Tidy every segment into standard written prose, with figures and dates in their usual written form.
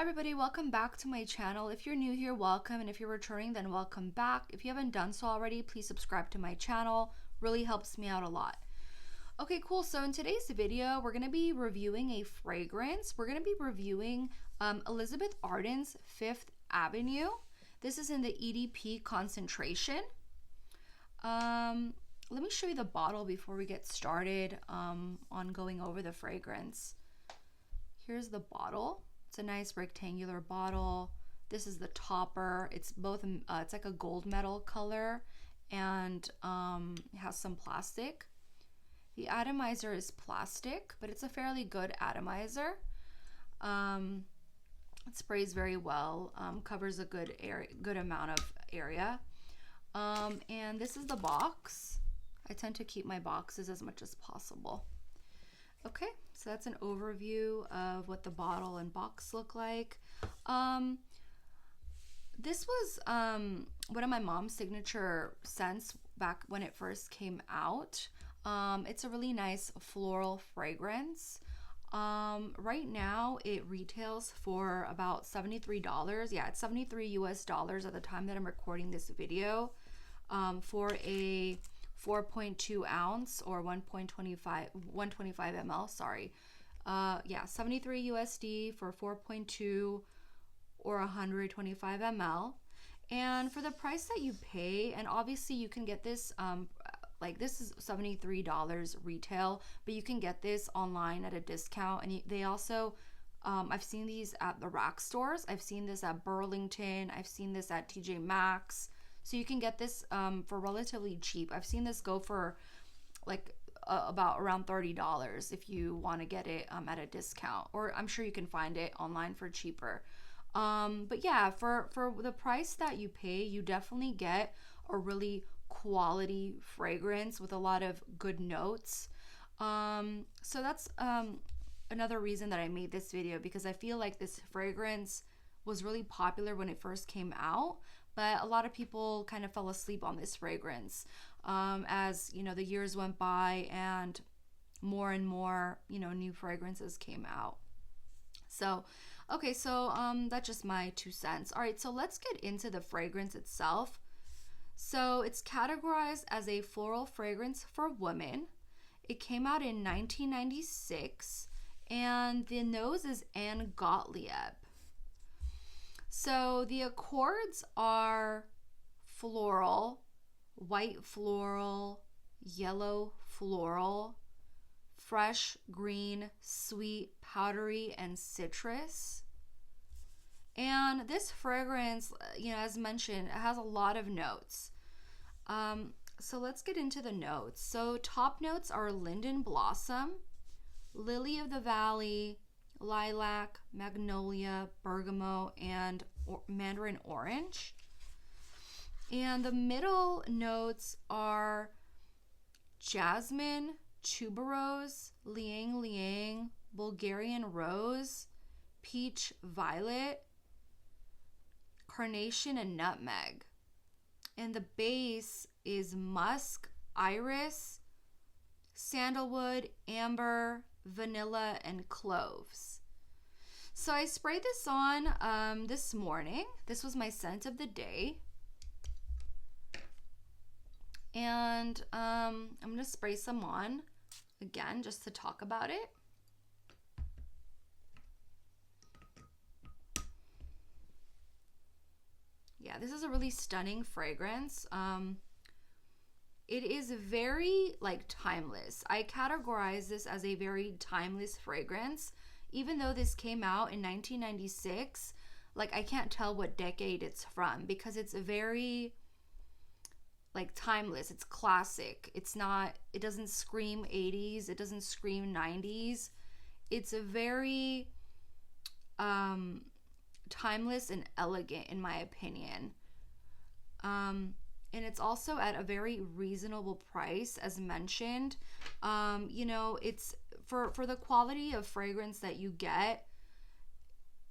Hi everybody, welcome back to my channel. If you're new here, welcome, and if you're returning, then welcome back. If you haven't done so already, please subscribe to my channel. Really helps me out a lot. Okay, cool. So in today's video, we're going to be reviewing a fragrance. We're going to be reviewing Elizabeth Arden's Fifth Avenue. This is in the EDP concentration. Let me show you the bottle before we get started on going over the fragrance. Here's the bottle. It's a nice rectangular bottle. This is the topper. It's both, it's like a gold metal color, and it has some plastic. The atomizer is plastic, but it's a fairly good atomizer. It sprays very well, covers a good amount of area. And this is the box. I tend to keep my boxes as much as possible. Okay, so that's an overview of what the bottle and box look like. This was one of my mom's signature scents back when it first came out. It's a really nice floral fragrance. Right now it retails for about $73. Yeah, it's $73 US at the time that I'm recording this video, for a 4.2 ounce or 125 ml, sorry. Yeah, 73 USD for 4.2 or 125 ml. And for the price that you pay, and obviously you can get this, like this is $73 retail, but you can get this online at a discount. And they also, I've seen these at the rack stores. I've seen this at Burlington. I've seen this at TJ Maxx. So you can get this for relatively cheap. I've seen this go for like about around $30 if you want to get it at a discount, or I'm sure you can find it online for cheaper. But yeah, for the price that you pay, you definitely get a really quality fragrance with a lot of good notes. So that's another reason that I made this video, because I feel like this fragrance was really popular when it first came out, but a lot of people kind of fell asleep on this fragrance as you know the years went by and more new fragrances came out. So okay, so that's just my 2 cents. All right, so let's get into the fragrance itself. So it's categorized as a floral fragrance for women. It came out in 1996, and the nose is Anne Gottlieb. So the accords are floral, white floral, yellow floral, fresh, green, sweet, powdery, and citrus. And this fragrance, as mentioned, it has a lot of notes. So let's get into the notes. So top notes are linden blossom, lily of the valley, lilac, magnolia, bergamot, and mandarin orange. And the middle notes are jasmine, tuberose, liang liang, Bulgarian rose, peach violet, carnation, and nutmeg. And the base is musk, iris, sandalwood, amber, vanilla, and cloves. So I sprayed this on this morning. This was my scent of the day. And I'm going to spray some on again just to talk about it. Yeah, this is a really stunning fragrance. It is very timeless. I categorize this as a very timeless fragrance. Even though this came out in 1996, I can't tell what decade it's from, because it's very timeless. It's classic. It doesn't scream 80s. It doesn't scream 90s. It's a very timeless and elegant, in my opinion. And it's also at a very reasonable price, as mentioned. It's for the quality of fragrance that you get,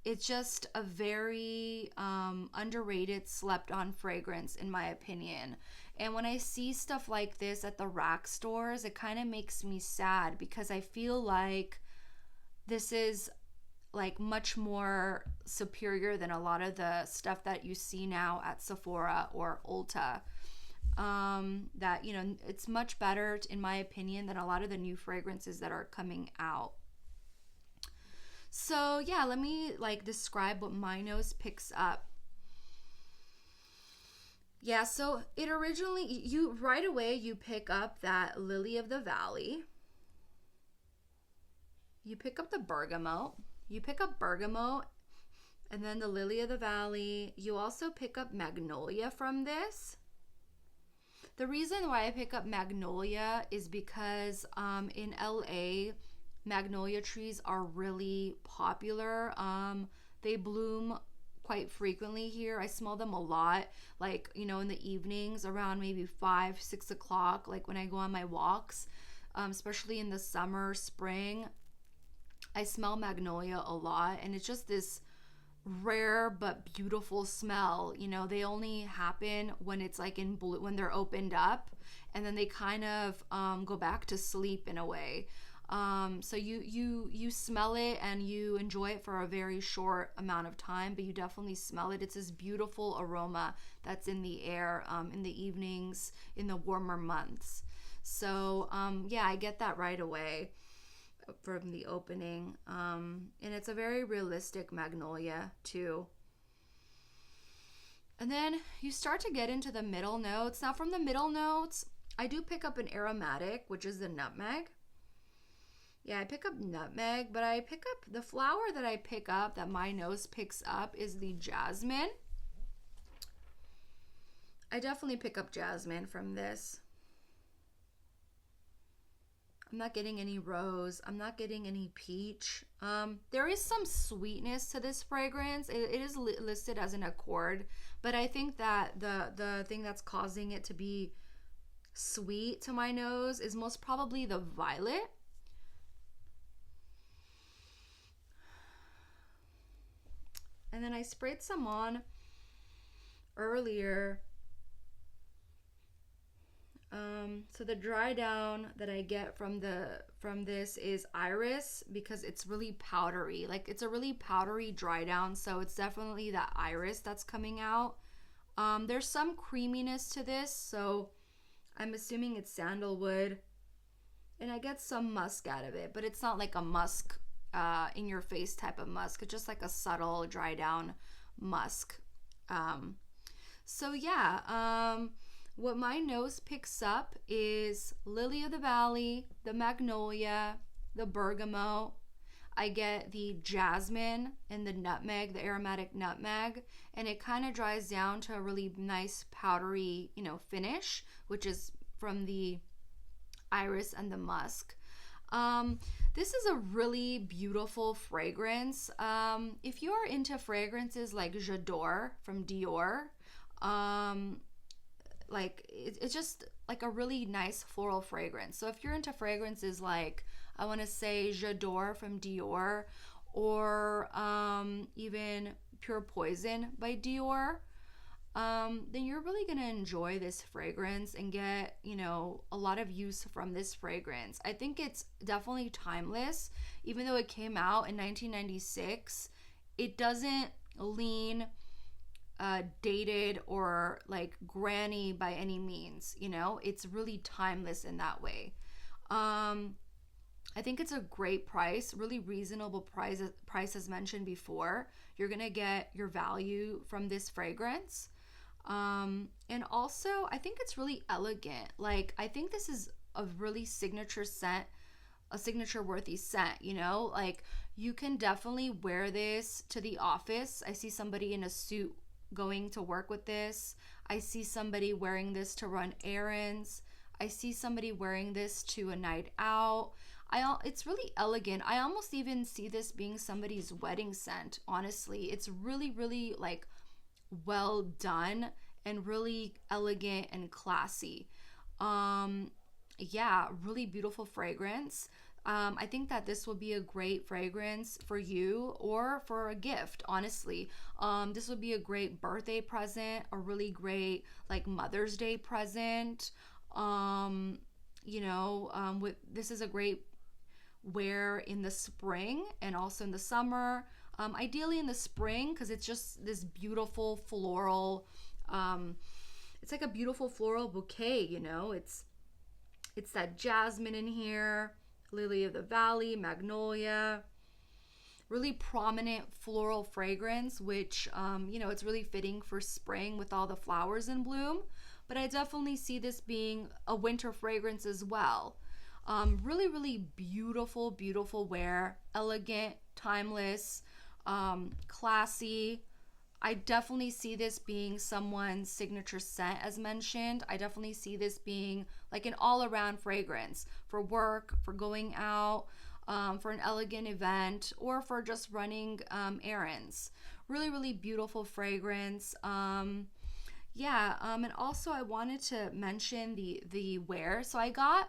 it's just a very underrated, slept on fragrance, in my opinion. And when I see stuff like this at the rack stores, it kind of makes me sad, because I feel like this is like much more superior than a lot of the stuff that you see now at Sephora or Ulta. That, you know, it's much better, in my opinion, than a lot of the new fragrances that are coming out. So yeah, let me like describe what my nose picks up. Yeah, so it originally, you right away, you pick up that lily of the valley. You pick up the bergamot. You pick up bergamot and then the lily of the valley. You also pick up magnolia from this. The reason why I pick up magnolia is because in LA, magnolia trees are really popular. They bloom quite frequently here. I smell them a lot, like, you know, in the evenings around maybe 5-6 o'clock, like when I go on my walks, especially in the summer, spring. I smell magnolia a lot, and it's just this rare but beautiful smell. You know, they only happen when it's like in blue, when they're opened up, and then they kind of go back to sleep in a way. So you smell it and you enjoy it for a very short amount of time, but you definitely smell it. It's this beautiful aroma that's in the air in the evenings in the warmer months. So yeah, I get that right away from the opening. And it's a very realistic magnolia too. And then you start to get into the middle notes. Now from the middle notes, I do pick up an aromatic, which is the nutmeg. Yeah, I pick up nutmeg, but I pick up the flower that I pick up, that my nose picks up, is the jasmine. I definitely pick up jasmine from this. I'm not getting any rose. I'm not getting any peach. There is some sweetness to this fragrance. It is listed as an accord, but I think that the thing that's causing it to be sweet to my nose is most probably the violet. And then I sprayed some on earlier. So the dry down that I get from this is iris, because it's really powdery. Like, it's a really powdery dry down, so it's definitely that iris that's coming out. There's some creaminess to this, so I'm assuming it's sandalwood. And I get some musk out of it, but it's not like a musk in your face type of musk. It's just like a subtle dry down musk. So yeah, what my nose picks up is lily of the valley, the magnolia, the bergamot. I get the jasmine and the nutmeg, the aromatic nutmeg, and it kind of dries down to a really nice powdery, you know, finish, which is from the iris and the musk. This is a really beautiful fragrance. If you are into fragrances like J'adore from Dior, like it's just like a really nice floral fragrance. So if you're into fragrances like, I want to say J'adore from Dior, or even Pure Poison by Dior, then you're really gonna enjoy this fragrance and get, you know, a lot of use from this fragrance. I think it's definitely timeless. Even though it came out in 1996, it doesn't lean dated or like granny by any means. You know, it's really timeless in that way. I think it's a great price, really reasonable price as mentioned before. You're gonna get your value from this fragrance. And also I think it's really elegant. Like, I think this is a really signature scent, a signature worthy scent, you know? Like, you can definitely wear this to the office. I see somebody in a suit going to work with this. I see somebody wearing this to run errands. I see somebody wearing this to a night out. It's really elegant. I almost even see this being somebody's wedding scent, honestly. It's really, really like well done and really elegant and classy. Yeah, really beautiful fragrance. I think that this will be a great fragrance for you or for a gift, honestly. This would be a great birthday present, a really great like Mother's Day present. You know, this is a great wear in the spring and also in the summer. Ideally in the spring, because it's just this beautiful floral, it's like a beautiful floral bouquet, you know. It's that jasmine in here, lily of the valley, magnolia, really prominent floral fragrance, which you know, it's really fitting for spring with all the flowers in bloom. But I definitely see this being a winter fragrance as well. Really, really beautiful, beautiful wear, elegant, timeless, classy. I definitely see this being someone's signature scent, as mentioned. I definitely see this being like an all-around fragrance for work, for going out, for an elegant event, or for just running errands. Really, really beautiful fragrance. Yeah, and also I wanted to mention the wear. So I got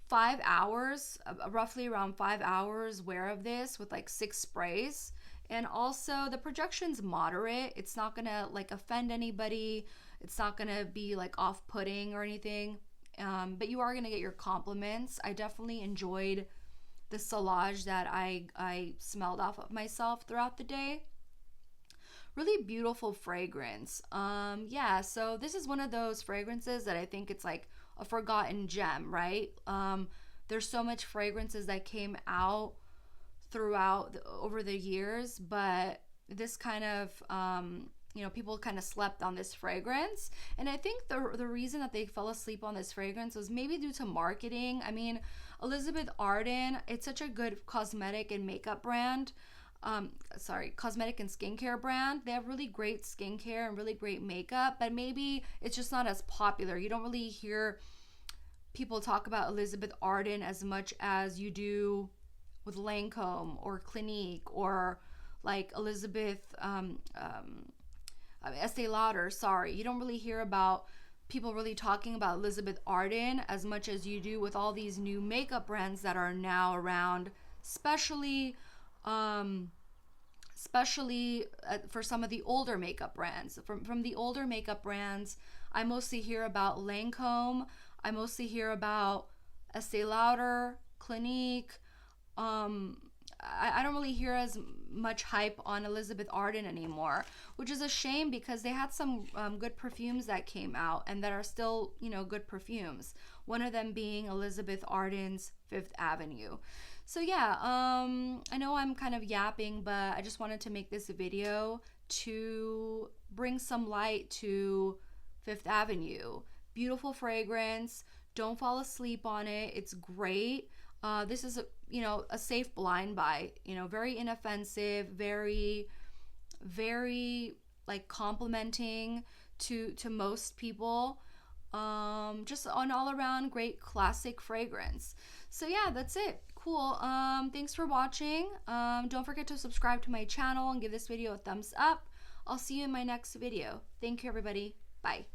5 hours, roughly around 5 hours wear of this with like 6 sprays. And also the projection's moderate. It's not gonna like offend anybody. It's not gonna be like off-putting or anything. But you are gonna get your compliments. I definitely enjoyed the sillage that I smelled off of myself throughout the day. Really beautiful fragrance. Yeah, so this is one of those fragrances that I think it's like a forgotten gem, right? There's so much fragrances that came out throughout over the years, but this kind of you know, people kind of slept on this fragrance. And I think the reason that they fell asleep on this fragrance was maybe due to marketing. I mean, Elizabeth Arden, it's such a good cosmetic and makeup brand. Cosmetic and skincare brand. They have really great skincare and really great makeup, but maybe it's just not as popular. You don't really hear people talk about Elizabeth Arden as much as you do with Lancome or Clinique or like Elizabeth Estee Lauder. Sorry, you don't really hear about people really talking about Elizabeth Arden as much as you do with all these new makeup brands that are now around, especially for some of the older makeup brands. From the older makeup brands, I mostly hear about Lancome. I mostly hear about Estee Lauder, Clinique. I don't really hear as much hype on Elizabeth Arden anymore, which is a shame because they had some good perfumes that came out and that are still, you know, good perfumes. One of them being Elizabeth Arden's Fifth Avenue. So yeah, I know I'm kind of yapping, but I just wanted to make this video to bring some light to Fifth Avenue. Beautiful fragrance. Don't fall asleep on it. It's great. This is a safe blind buy. You know, very inoffensive, very, very like complimenting to most people. Just an all around great classic fragrance. So yeah, that's it. Cool. Thanks for watching. Don't forget to subscribe to my channel and give this video a thumbs up. I'll see you in my next video. Thank you, everybody. Bye.